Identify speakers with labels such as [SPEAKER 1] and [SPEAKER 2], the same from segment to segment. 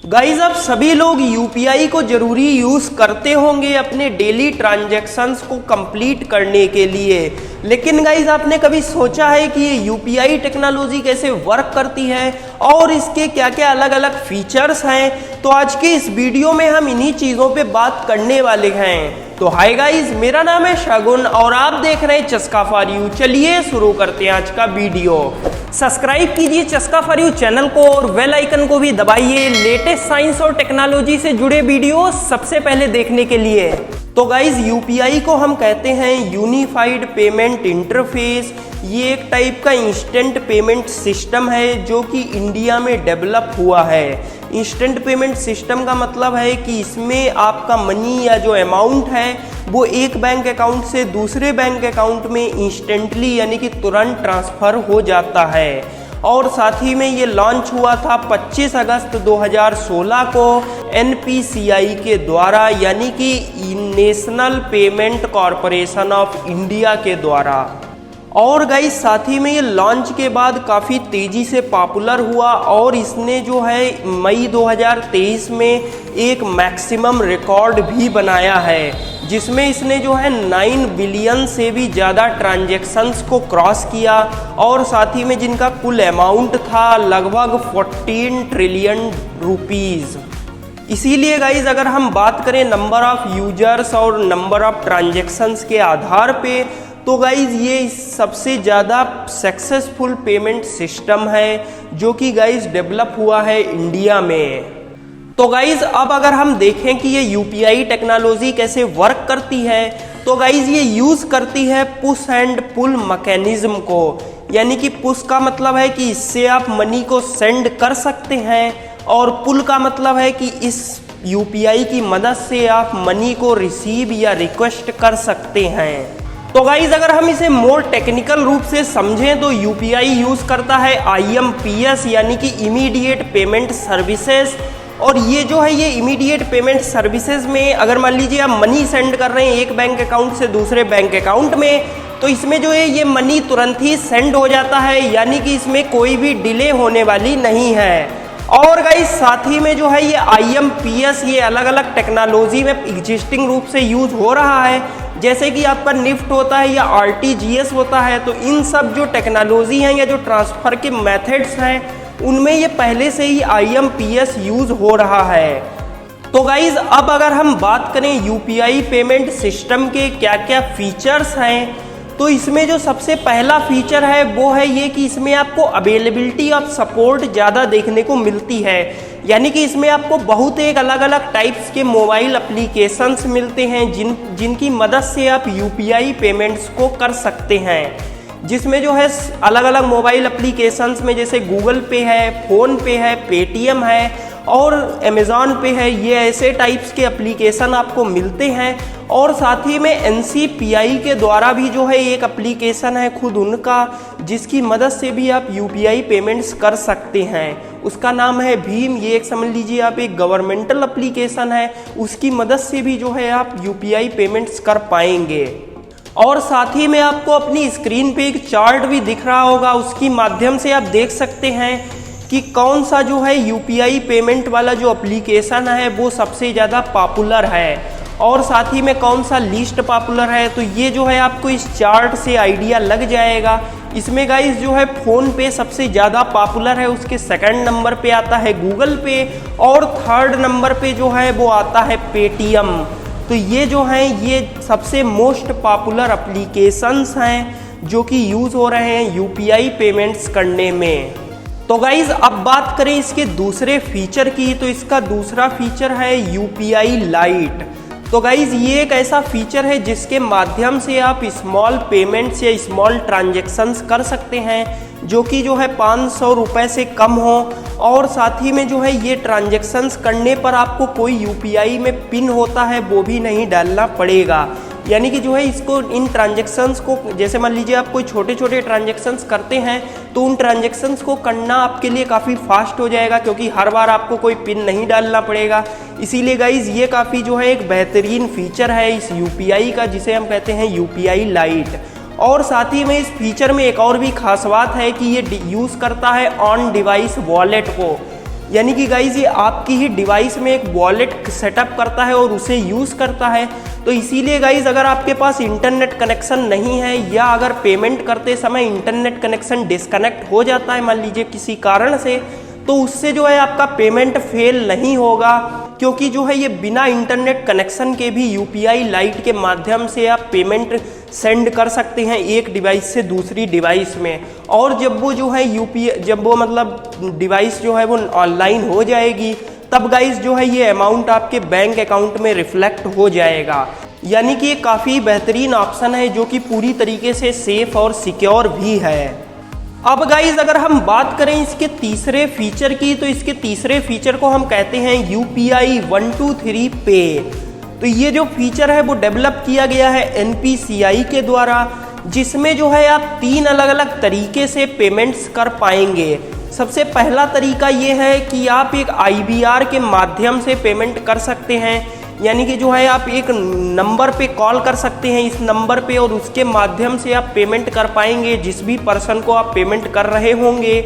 [SPEAKER 1] Guys अब सभी लोग यूपीआई को जरूरी यूज करते होंगे अपने डेली ट्रांजैक्शंस को कंप्लीट करने के लिए। लेकिन गाइज आपने कभी सोचा है कि ये यूपीआई टेक्नोलॉजी कैसे वर्क करती है और इसके क्या क्या अलग अलग फीचर्स हैं? तो आज के इस वीडियो में हम इन्हीं चीज़ों पे बात करने वाले हैं। तो हाय गाइज, मेरा नाम है शगुन और आप देख रहे हैं चस्का फॉर यू। चलिए शुरू करते हैं आज का वीडियो। सब्सक्राइब कीजिए चस्का फॉर यू चैनल को और बेल आइकन को भी दबाइए लेटेस्ट साइंस और टेक्नोलॉजी से जुड़े वीडियो सबसे पहले देखने के लिए। तो गाइज यूपीआई को हम कहते हैं यूनिफाइड पेमेंट इंटरफेस। ये एक टाइप का इंस्टेंट पेमेंट सिस्टम है जो कि इंडिया में डेवलप हुआ है। इंस्टेंट पेमेंट सिस्टम का मतलब है कि इसमें आपका मनी या जो अमाउंट है वो एक बैंक अकाउंट से दूसरे बैंक अकाउंट में इंस्टेंटली यानी कि तुरंत ट्रांसफ़र हो जाता है। और साथ ही में ये लॉन्च हुआ था 25 अगस्त 2016 को एनपीसीआई के द्वारा यानी कि national payment corporation of India के द्वारा। और गाइस साथ ही में ये लॉन्च के बाद काफ़ी तेज़ी से पॉपुलर हुआ और इसने जो है मई 2023 में एक मैक्सिमम रिकॉर्ड भी बनाया है जिसमें इसने जो है 9 बिलियन से भी ज़्यादा ट्रांजैक्शंस को क्रॉस किया और साथ ही में जिनका कुल अमाउंट था लगभग 14 ट्रिलियन रुपीज़। इसीलिए गाइज अगर हम बात करें नंबर ऑफ़ यूजर्स और नंबर ऑफ़ ट्रांजैक्शंस के आधार पे तो गाइज ये सबसे ज़्यादा सक्सेसफुल पेमेंट सिस्टम है जो कि गाइज डेवलप हुआ है इंडिया में। तो गाइज अब अगर हम देखें कि ये यूपीआई टेक्नोलॉजी कैसे वर्क करती है तो गाइज ये यूज़ करती है पुश एंड पुल मैकेनिज्म को। यानी कि पुश का मतलब है कि इससे आप मनी को सेंड कर सकते हैं और पुल का मतलब है कि इस यूपीआई की मदद से आप मनी को रिसीव या रिक्वेस्ट कर सकते हैं। तो गाइज अगर हम इसे मोर टेक्निकल रूप से समझें तो यूपीआई यूज़ करता है आईएमपीएस यानी कि इमीडिएट पेमेंट सर्विसेज। और ये जो है ये इमीडिएट पेमेंट सर्विसेज में अगर मान लीजिए आप मनी सेंड कर रहे हैं एक बैंक अकाउंट से दूसरे बैंक अकाउंट में तो इसमें जो है ये मनी तुरंत ही सेंड हो जाता है यानी कि इसमें कोई भी डिले होने वाली नहीं है। और गाइस साथ ही में जो है ये आईएमपीएस ये अलग अलग टेक्नोलॉजी में एग्जिस्टिंग रूप से यूज हो रहा है जैसे कि आपका निफ्ट होता है या आरटीजीएस होता है। तो इन सब जो टेक्नोलॉजी हैं या जो ट्रांसफ़र के मेथड्स हैं उनमें ये पहले से ही आईएमपीएस यूज़ हो रहा है। तो गाइज़ अब अगर हम बात करें यूपीआई पेमेंट सिस्टम के क्या क्या फीचर्स हैं तो इसमें जो सबसे पहला फीचर है वो है ये कि इसमें आपको अवेलेबिलिटी ऑफ सपोर्ट ज़्यादा देखने को मिलती है। यानी कि इसमें आपको बहुत एक अलग अलग टाइप्स के मोबाइल एप्लीकेशंस मिलते हैं जिनकी मदद से आप यूपीआई पेमेंट्स को कर सकते हैं। जिसमें जो है अलग अलग मोबाइल एप्लीकेशंस में जैसे गूगल पे है, फ़ोन पे है, पेटीएम है और अमेज़ॉन पे है, ये ऐसे टाइप्स के एप्लीकेशन आपको मिलते हैं। और साथ ही में एनसीपीआई के द्वारा भी जो है एक एप्लीकेशन है खुद उनका जिसकी मदद से भी आप यूपीआई पेमेंट्स कर सकते हैं। उसका नाम है भीम। ये एक समझ लीजिए आप एक गवर्नमेंटल एप्लीकेशन है, उसकी मदद से भी जो है आप यूपीआई पेमेंट्स कर पाएंगे। और साथ ही में आपको अपनी स्क्रीन पे एक चार्ट भी दिख रहा होगा, उसकी माध्यम से आप देख सकते हैं कि कौन सा जो है यूपीआई पेमेंट वाला जो एप्लीकेशन है वो सबसे ज़्यादा पॉपुलर है और साथ ही में कौन सा लीस्ट पॉपुलर है। तो ये जो है आपको इस चार्ट से आइडिया लग जाएगा। इसमें गाइस जो है फ़ोन पे सबसे ज़्यादा पॉपुलर है, उसके सेकंड नंबर पे आता है गूगल पे और थर्ड नंबर पे जो है वो आता है पेटीएम। तो ये जो हैं ये सबसे मोस्ट पॉपुलर एप्लीकेशंस हैं जो कि यूज़ हो रहे हैं यूपीआई पेमेंट्स करने में। तो गाइज़ अब बात करें इसके दूसरे फीचर की तो इसका दूसरा फीचर है यूपीआई लाइट। तो गाइज़ ये एक ऐसा फीचर है जिसके माध्यम से आप स्मॉल पेमेंट्स या स्मॉल ट्रांजैक्शंस कर सकते हैं जो कि जो है 500 रुपये से कम हो। और साथ ही में जो है ये ट्रांजैक्शंस करने पर आपको कोई यूपीआई में पिन होता है वो भी नहीं डालना पड़ेगा। यानी कि जो है इसको इन ट्रांजैक्शंस को जैसे मान लीजिए आप कोई छोटे छोटे ट्रांजैक्शंस करते हैं तो उन ट्रांजैक्शंस को करना आपके लिए काफ़ी फास्ट हो जाएगा क्योंकि हर बार आपको कोई पिन नहीं डालना पड़ेगा। इसीलिए गाइज़ ये काफ़ी जो है एक बेहतरीन फीचर है इस यूपीआई का जिसे हम कहते हैं यूपीआई लाइट। और साथ ही में इस फीचर में एक और भी खास बात है कि ये यूज़ करता है ऑन डिवाइस वॉलेट को। यानी कि गाइज ये आपकी ही डिवाइस में एक वॉलेट सेटअप करता है और उसे यूज़ करता है। तो इसीलिए गाइज अगर आपके पास इंटरनेट कनेक्शन नहीं है या अगर पेमेंट करते समय इंटरनेट कनेक्शन डिस्कनेक्ट हो जाता है मान लीजिए किसी कारण से, तो उससे जो है आपका पेमेंट फेल नहीं होगा, क्योंकि जो है ये बिना इंटरनेट कनेक्शन के भी यूपीआई लाइट के माध्यम से आप पेमेंट सेंड कर सकते हैं एक डिवाइस से दूसरी डिवाइस में। और जब वो जो है जब वो मतलब डिवाइस जो है वो ऑनलाइन हो जाएगी, तब गाइस जो है ये अमाउंट आपके बैंक अकाउंट में रिफ्लेक्ट हो जाएगा। यानी कि ये काफ़ी बेहतरीन ऑप्शन है जो कि पूरी तरीके से सेफ और सिक्योर भी है। अब गाइज अगर हम बात करें इसके तीसरे फीचर की, तो इसके तीसरे फीचर को हम कहते हैं UPI 123 पे। तो ये जो फीचर है वो डेवलप किया गया है NPCI के द्वारा, जिसमें जो है आप 3 अलग अलग तरीके से पेमेंट्स कर पाएंगे। सबसे पहला तरीका ये है कि आप एक IVR के माध्यम से पेमेंट कर सकते हैं, यानी कि जो है आप एक नंबर पे कॉल कर सकते हैं इस नंबर पे और उसके माध्यम से आप पेमेंट कर पाएंगे जिस भी पर्सन को आप पेमेंट कर रहे होंगे।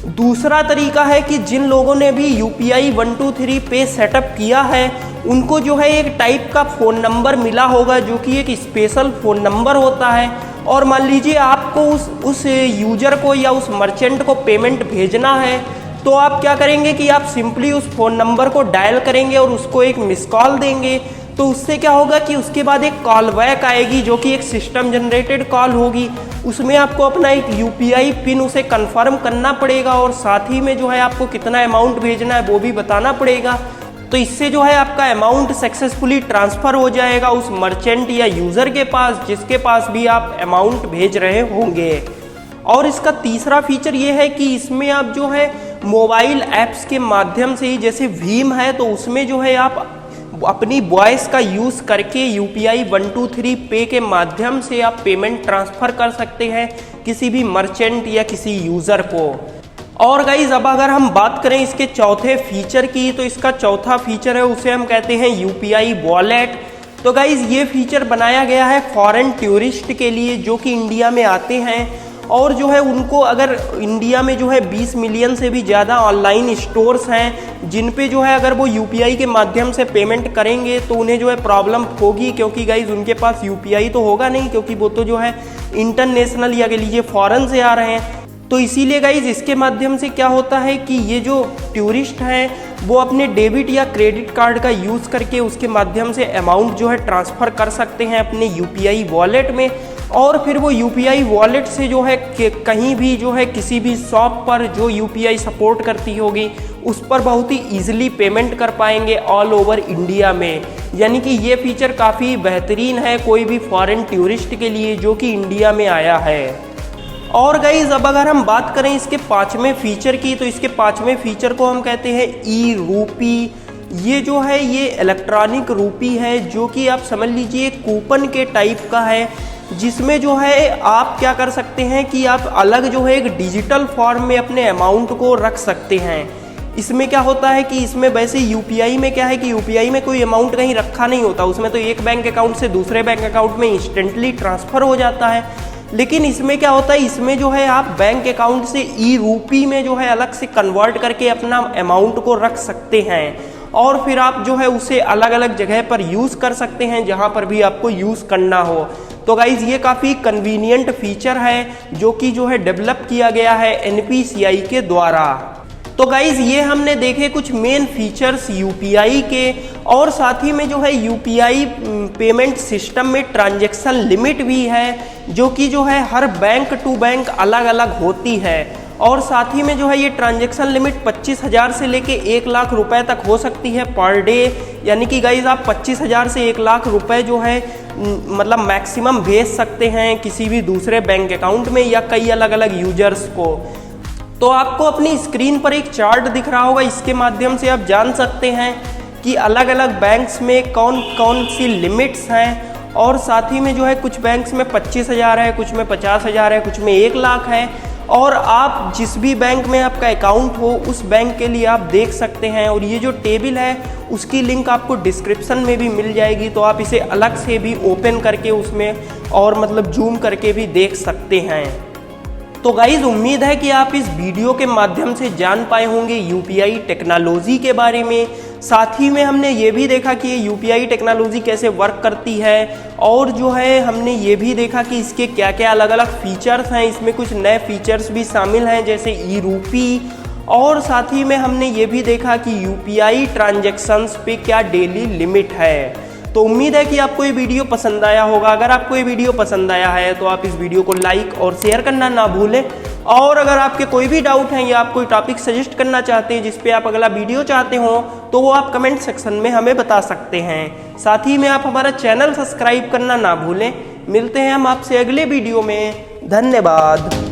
[SPEAKER 1] दूसरा तरीका है कि जिन लोगों ने भी UPI 123 पे सेटअप किया है उनको जो है एक टाइप का फ़ोन नंबर मिला होगा जो कि एक स्पेशल फ़ोन नंबर होता है, और मान लीजिए आपको उस यूजर को या उस मर्चेंट को पेमेंट भेजना है, तो आप क्या करेंगे कि आप सिंपली उस फ़ोन नंबर को डायल करेंगे और उसको एक मिस कॉल देंगे। तो उससे क्या होगा कि उसके बाद एक कॉल बैक आएगी जो कि एक सिस्टम जनरेटेड कॉल होगी। उसमें आपको अपना एक UPI पिन उसे कंफर्म करना पड़ेगा और साथ ही में जो है आपको कितना अमाउंट भेजना है वो भी बताना पड़ेगा। तो इससे जो है आपका अमाउंट सक्सेसफुली ट्रांसफ़र हो जाएगा उस मर्चेंट या यूज़र के पास जिसके पास भी आप अमाउंट भेज रहे होंगे। और इसका तीसरा फीचर ये है कि इसमें आप जो है मोबाइल ऐप्स के माध्यम से ही, जैसे भीम है तो उसमें जो है आप अपनी वॉइस का यूज़ करके UPI 123 पे के माध्यम से आप पेमेंट ट्रांसफ़र कर सकते हैं किसी भी मर्चेंट या किसी यूज़र को। और गाइज अब अगर हम बात करें इसके चौथे फीचर की, तो इसका चौथा फीचर है उसे हम कहते हैं UPI वॉलेट। तो गाइज ये फीचर बनाया गया है फॉरेन टूरिस्ट के लिए जो कि इंडिया में आते हैं, और जो है उनको अगर इंडिया में जो है 20 मिलियन से भी ज़्यादा ऑनलाइन स्टोर्स हैं जिन पे जो है अगर वो UPI के माध्यम से पेमेंट करेंगे तो उन्हें जो है प्रॉब्लम होगी, क्योंकि गाइज उनके पास UPI तो होगा नहीं, क्योंकि वो तो जो है इंटरनेशनल या कह लीजिए फॉरेन से आ रहे हैं। तो इसीलिए गाइज इसके माध्यम से क्या होता है कि ये जो टूरिस्ट हैं वो अपने डेबिट या क्रेडिट कार्ड का यूज़ करके उसके माध्यम से अमाउंट जो है ट्रांसफ़र कर सकते हैं अपने UPI वॉलेट में, और फिर वो UPI वॉलेट से जो है कहीं भी जो है किसी भी शॉप पर जो UPI सपोर्ट करती होगी उस पर बहुत ही ईजिली पेमेंट कर पाएंगे ऑल ओवर इंडिया में। यानी कि ये फीचर काफ़ी बेहतरीन है कोई भी फॉरेन टूरिस्ट के लिए जो कि इंडिया में आया है। और गाइज अब अगर हम बात करें इसके पाँचवें फीचर की, तो इसके पाँचवें फीचर को हम कहते हैं ई-रूपी। ये जो है ये इलेक्ट्रॉनिक रूपी है जो कि आप समझ लीजिए कूपन के टाइप का है, जिसमें जो है आप क्या कर सकते हैं कि आप अलग जो है एक डिजिटल फॉर्म में अपने अमाउंट को रख सकते हैं। इसमें क्या होता है कि इसमें वैसे UPI में क्या है कि UPI में कोई अमाउंट कहीं रखा नहीं होता, उसमें तो एक बैंक अकाउंट से दूसरे बैंक अकाउंट में इंस्टेंटली ट्रांसफ़र हो जाता है। लेकिन इसमें क्या होता है, इसमें जो है आप बैंक अकाउंट से ई-रूपी में जो है अलग से कन्वर्ट करके अपना अमाउंट को रख सकते हैं, और फिर आप जो है उसे अलग अलग जगह पर यूज़ कर सकते हैं जहां पर भी आपको यूज़ करना हो। तो गाइज़ ये काफ़ी कन्वीनियंट फीचर है जो कि जो है डेवलप किया गया है NPCI के द्वारा। तो गाइज़ ये हमने देखे कुछ मेन फीचर्स UPI के, और साथ ही में जो है UPI पेमेंट सिस्टम में ट्रांजैक्शन लिमिट भी है जो कि जो है हर बैंक टू बैंक अलग अलग होती है, और साथ ही में जो है ये ट्रांजैक्शन लिमिट 25,000 से लेके 1 लाख रुपए तक हो सकती है पर डे। यानी कि गाइज़ आप 25,000 से 1 लाख रुपए जो है मतलब मैक्सिमम भेज सकते हैं किसी भी दूसरे बैंक अकाउंट में या कई अलग अलग यूजर्स को। तो आपको अपनी स्क्रीन पर एक चार्ट दिख रहा होगा, इसके माध्यम से आप जान सकते हैं कि अलग अलग बैंक्स में कौन कौन सी लिमिट्स हैं, और साथ ही में जो है कुछ बैंक्स में 25,000 है, कुछ में 50,000 है, कुछ में 1 लाख है। और आप जिस भी बैंक में आपका अकाउंट हो उस बैंक के लिए आप देख सकते हैं, और ये जो टेबल है उसकी लिंक आपको डिस्क्रिप्शन में भी मिल जाएगी, तो आप इसे अलग से भी ओपन करके उसमें और मतलब जूम करके भी देख सकते हैं। तो गाइज उम्मीद है कि आप इस वीडियो के माध्यम से जान पाए होंगे यूपीआई टेक्नोलॉजी के बारे में। साथ ही में हमने ये भी देखा कि ये यूपीआई टेक्नोलॉजी कैसे वर्क करती है, और जो है हमने ये भी देखा कि इसके क्या क्या अलग अलग फीचर्स हैं। इसमें कुछ नए फीचर्स भी शामिल हैं जैसे ई रूपी, और साथ ही में हमने ये भी देखा कि यूपीआई ट्रांजैक्शंस पे क्या डेली लिमिट है। तो उम्मीद है कि आपको ये वीडियो पसंद आया होगा। अगर आपको ये वीडियो पसंद आया है तो आप इस वीडियो को लाइक और शेयर करना ना भूलें, और अगर आपके कोई भी डाउट हैं या आप कोई टॉपिक सजेस्ट करना चाहते हैं जिस पे आप अगला वीडियो चाहते हो तो वो आप कमेंट सेक्शन में हमें बता सकते हैं। साथ ही में आप हमारा चैनल सब्सक्राइब करना ना भूलें। मिलते हैं हम आपसे अगले वीडियो में। धन्यवाद।